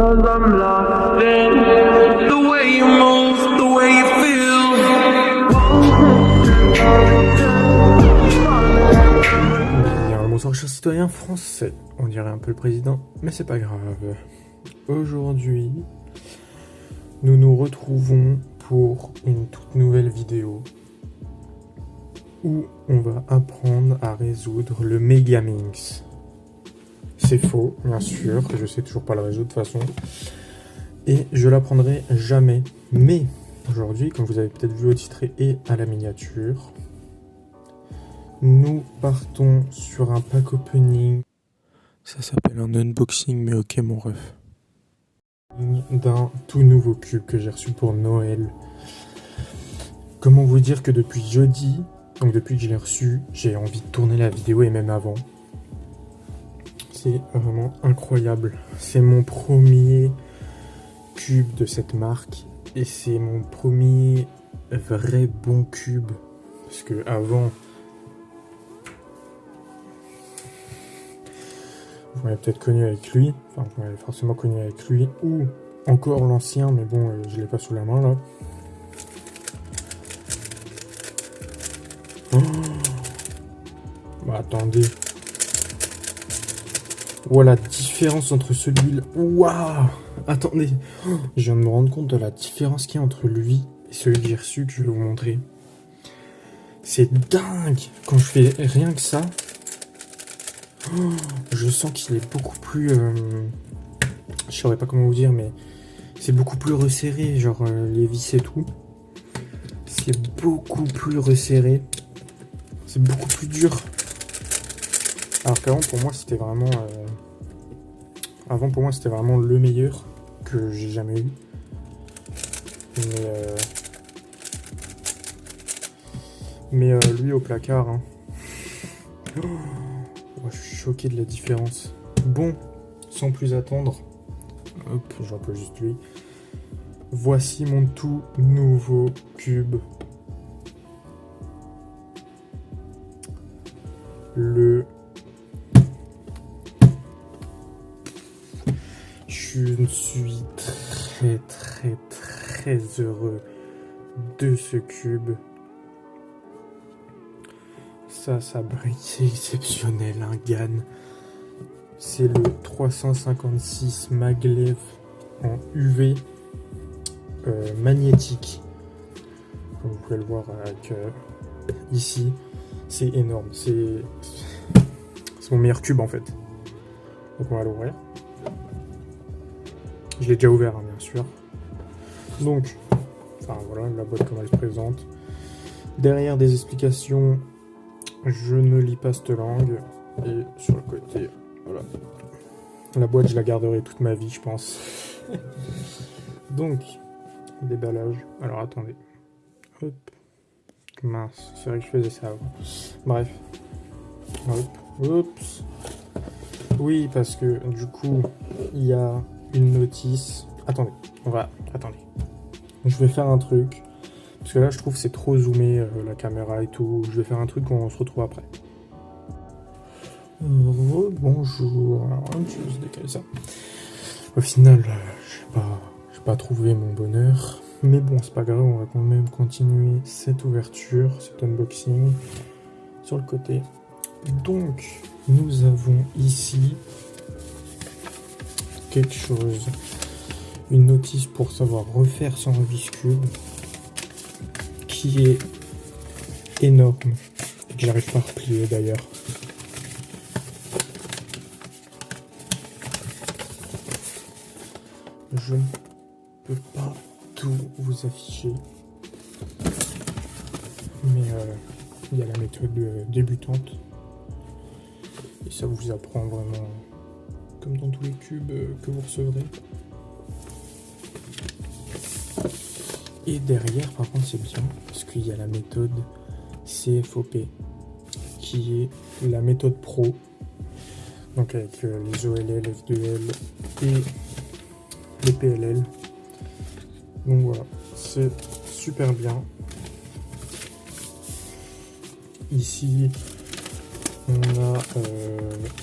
'cause I'm lost in the way you move, the way you feel. Bien, bonsoir chers citoyens français, on dirait un peu le président, mais c'est pas grave. Aujourd'hui, nous nous retrouvons pour une toute nouvelle vidéo où on va apprendre à résoudre le Megaminx. C'est faux, bien sûr, je sais toujours pas le résoudre de toute façon, et je l'apprendrai jamais. Mais aujourd'hui, comme vous avez peut-être vu au titre et à la miniature, nous partons sur un pack opening. Ça s'appelle un unboxing, mais ok mon ref. D'un tout nouveau cube que j'ai reçu pour Noël. Comment vous dire que depuis jeudi, donc depuis que je l'ai reçu, j'ai envie de tourner la vidéo et même avant. C'est vraiment incroyable. C'est mon premier cube de cette marque et c'est mon premier vrai bon cube. Parce que avant, vous m'avez peut-être connu avec lui, enfin vous m'avez forcément connu avec lui, ou encore l'ancien, mais bon, je l'ai pas sous la main là. Oh, bah attendez. Voilà la différence entre celui-là. Waouh! Attendez, je viens de me rendre compte de la différence qu'il y a entre lui et celui que j'ai reçu, que je vais vous montrer. C'est dingue! Quand je fais rien que ça, je sens qu'il est beaucoup plus... je saurais pas comment vous dire, mais c'est beaucoup plus resserré, genre les vis et tout. C'est beaucoup plus resserré. C'est beaucoup plus dur. Alors qu'avant, pour moi, c'était vraiment... Avant, pour moi, c'était vraiment le meilleur que j'ai jamais eu. Mais lui au placard, hein. Oh, je suis choqué de la différence. Bon, sans plus attendre, hop, j'emploie juste lui. Voici mon tout nouveau cube. Je suis très heureux de ce cube. Ça brille, c'est exceptionnel, un GAN. C'est le 356 Maglev en UV magnétique. Comme vous pouvez le voir avec, ici, c'est énorme. C'est mon meilleur cube en fait. Donc on va l'ouvrir. Je l'ai déjà ouvert, hein, bien sûr. Donc, enfin voilà, la boîte comme elle se présente. Derrière des explications, je ne lis pas cette langue. Et sur le côté, voilà. La boîte, je la garderai toute ma vie, je pense. Donc, déballage. Alors, attendez. Hop. Mince, c'est vrai que je faisais ça avant. Bref. Hop. Oups. Oui, parce que du coup, il y a une notice. Attendez, attendez. Je vais faire un truc. Parce que là, je trouve que c'est trop zoomé, la caméra et tout. Je vais faire un truc, on se retrouve après. Bonjour. Alors, je vais se décaler ça. Au final, j'ai pas trouvé mon bonheur. Mais bon, c'est pas grave, on va quand même continuer cette ouverture, cet unboxing. Sur le côté. Donc, nous avons ici quelque chose. Une notice pour savoir refaire son Rubik's Cube. Qui est énorme. Que j'arrive pas à replier d'ailleurs. Je ne peux pas tout vous afficher. Mais il y a la méthode débutante. Et ça vous apprend vraiment, comme dans tous les cubes que vous recevrez. Et derrière, par contre, c'est bien, parce qu'il y a la méthode CFOP, qui est la méthode pro. Donc avec les OLL, F2L et les PLL. Donc voilà, c'est super bien. Ici, on a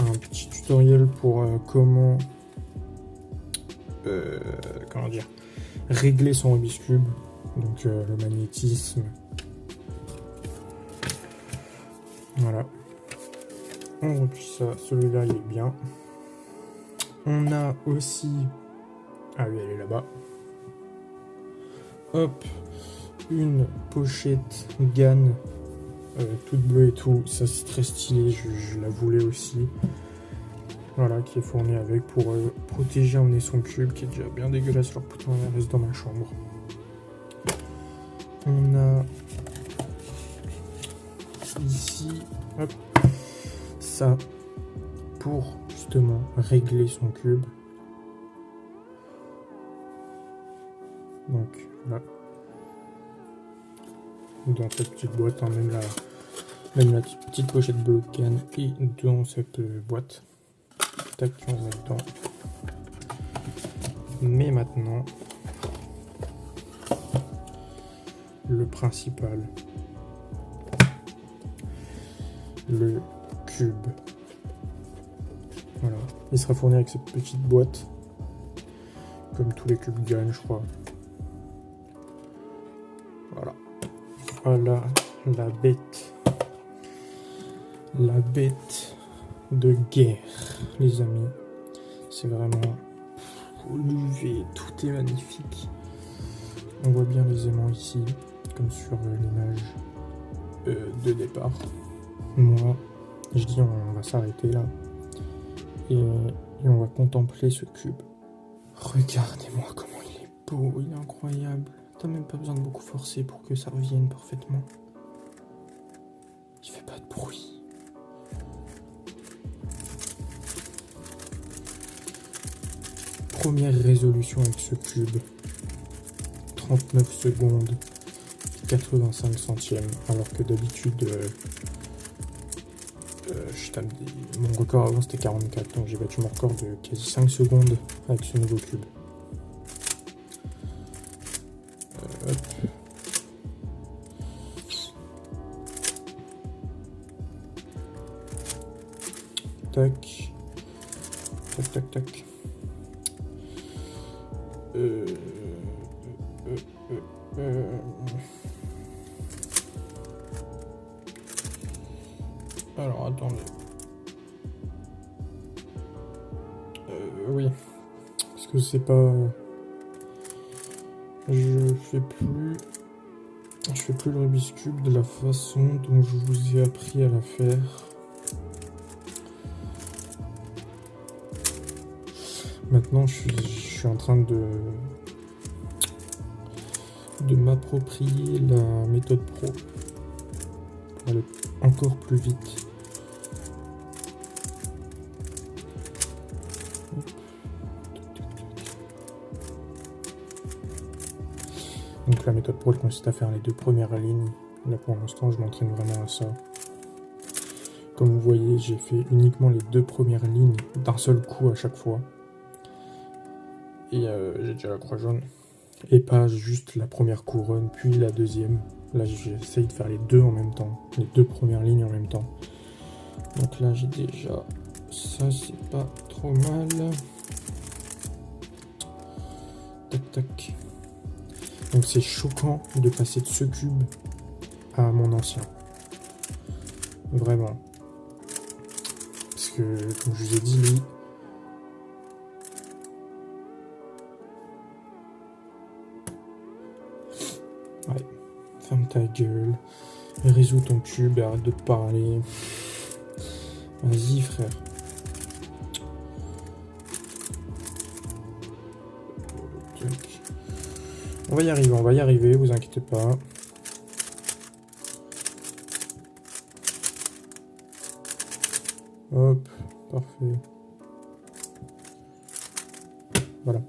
un petit tutoriel pour comment comment dire, régler son Rubik's Cube, donc le magnétisme. Voilà. On replie ça, celui-là il est bien. On a aussi... Ah oui, elle est là-bas. Hop, une pochette GAN, toute bleue et tout. Ça c'est très stylé, je la voulais aussi. Voilà, qui est fournie avec pour protéger emmener son cube, qui est déjà bien dégueulasse. Alors putain, elle reste dans ma chambre. On a ici, hop, ça pour justement régler son cube. Donc voilà, dans cette petite boîte, hein, même la petite pochette bleue can est dans cette boîte. Tac, on met dedans. Mais maintenant, le principal, le cube. Voilà, il sera fourni avec cette petite boîte, comme tous les cubes GAN, je crois. Voilà. Voilà la bête de guerre, les amis. C'est vraiment l'UV, tout est magnifique. On voit bien les aimants ici, comme sur l'image de départ. Moi, je dis on va s'arrêter là et on va contempler ce cube. Regardez-moi comment il est beau, il est incroyable. T'as même pas besoin de beaucoup forcer pour que ça revienne parfaitement. Il fait pas de bruit. Première résolution avec ce cube. 39 secondes, 85 centièmes. Alors que d'habitude, mon record avant c'était 44. Donc j'ai battu mon record de quasi 5 secondes avec ce nouveau cube. Hop. Tac. Tac, tac, tac. Alors, attendez. Oui. Parce que c'est pas... Je fais plus le Rubik's Cube de la façon dont je vous ai appris à la faire. Maintenant, je suis en train de m'approprier la méthode pro pour aller encore plus vite. Donc la méthode pro elle consiste à faire les 2 premières lignes. Là pour l'instant je m'entraîne vraiment à ça. Comme vous voyez, j'ai fait uniquement les 2 premières lignes d'un seul coup à chaque fois. Et j'ai déjà la croix jaune. Et pas juste la première couronne, puis la deuxième. Là, j'essaye de faire les 2 en même temps. Les 2 premières lignes en même temps. Donc là, j'ai déjà... Ça, c'est pas trop mal. Tac, tac. Donc c'est choquant de passer de ce cube à mon ancien. Vraiment. Parce que, comme je vous ai dit, lui... Ouais, ferme ta gueule, résous ton cube, arrête de parler. Vas-y frère. On va y arriver, vous inquiétez pas. Hop, parfait. Voilà.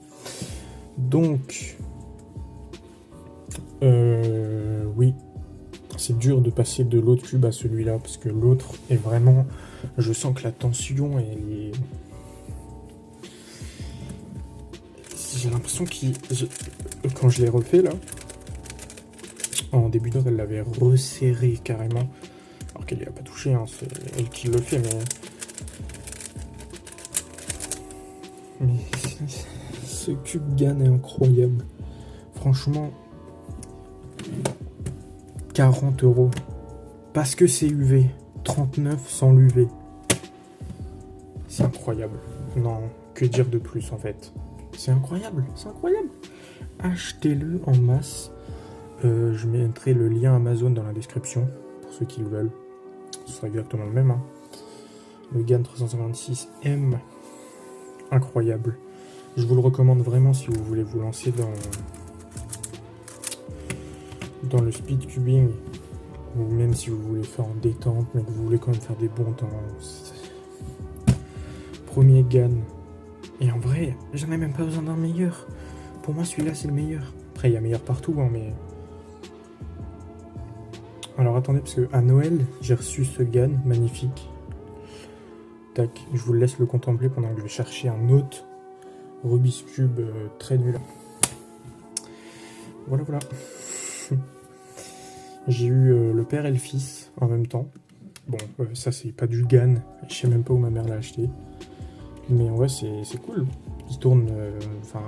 Donc... oui, c'est dur de passer de l'autre cube à celui-là parce que l'autre est vraiment, je sens que la tension elle est, j'ai l'impression quand je l'ai refait là, en début d'heure elle l'avait resserré carrément, alors qu'elle n'y a pas touché, hein, c'est elle qui le fait, mais Ce cube GAN est incroyable. Franchement, 40 €. Parce que c'est UV. 39 sans l'UV. C'est incroyable. Non, que dire de plus en fait. C'est incroyable, c'est incroyable. Achetez-le en masse. Je mettrai le lien Amazon dans la description pour ceux qui le veulent. Ce sera exactement le même. Hein. Le GAN 356M. Incroyable. Je vous le recommande vraiment si vous voulez vous lancer dans le speed cubing. Ou même si vous voulez faire en détente, mais que vous voulez quand même faire des bons temps. Premier GAN. Et en vrai, j'en ai même pas besoin d'un meilleur. Pour moi, celui-là, c'est le meilleur. Après, il y a meilleur partout, hein, mais... Alors, attendez, parce que à Noël, j'ai reçu ce GAN magnifique. Tac, je vous laisse le contempler pendant que je vais chercher un autre Rubik's Cube très nul. Voilà, voilà. J'ai eu le père et le fils en même temps. Bon, ça c'est pas du GAN, je sais même pas où ma mère l'a acheté. Mais en vrai c'est cool. Il tourne, enfin...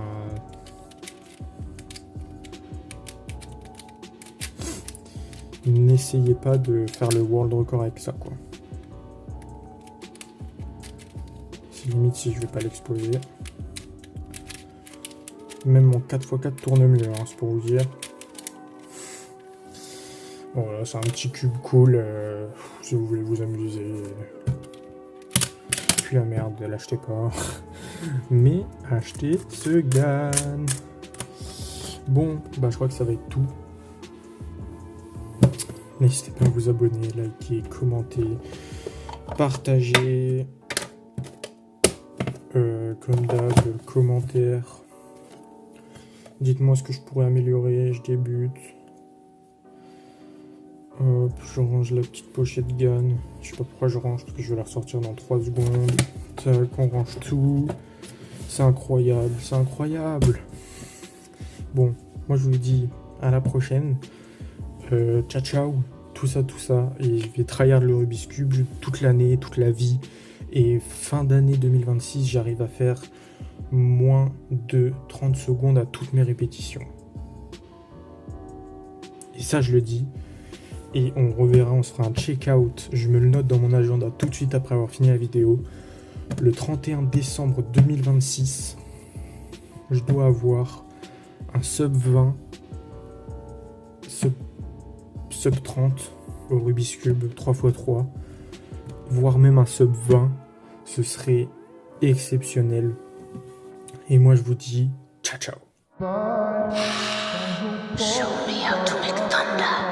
N'essayez pas de faire le world record avec ça, quoi. C'est limite si je vais pas l'exploser. Même mon 4x4 tourne mieux, hein, c'est pour vous dire. Bon, voilà, c'est un petit cube cool, si vous voulez vous amuser. Puis la merde, l'achetez pas. Mais achetez ce GAN. Bon, bah je crois que ça va être tout. N'hésitez pas à vous abonner, liker, commenter, partager. Comme d'hab, commentaire. Dites-moi ce que je pourrais améliorer, je débute. Hop, je range la petite pochette GAN. Je sais pas pourquoi je range, parce que je vais la ressortir dans 3 secondes. Tac, on range tout. C'est incroyable, c'est incroyable. Bon, moi je vous dis à la prochaine. Ciao ciao, tout ça. Et je vais tryhard le Rubik's Cube toute l'année, toute la vie. Et fin d'année 2026, j'arrive à faire moins de 30 secondes à toutes mes répétitions. Et ça, je le dis. Et on reverra, on se fera un check-out. Je me le note dans mon agenda tout de suite après avoir fini la vidéo. Le 31 décembre 2026, je dois avoir un sub 20, sub 30 au Rubik's Cube 3x3, voire même un sub 20. Ce serait exceptionnel. Et moi, je vous dis ciao ciao. Show me how to make thunder.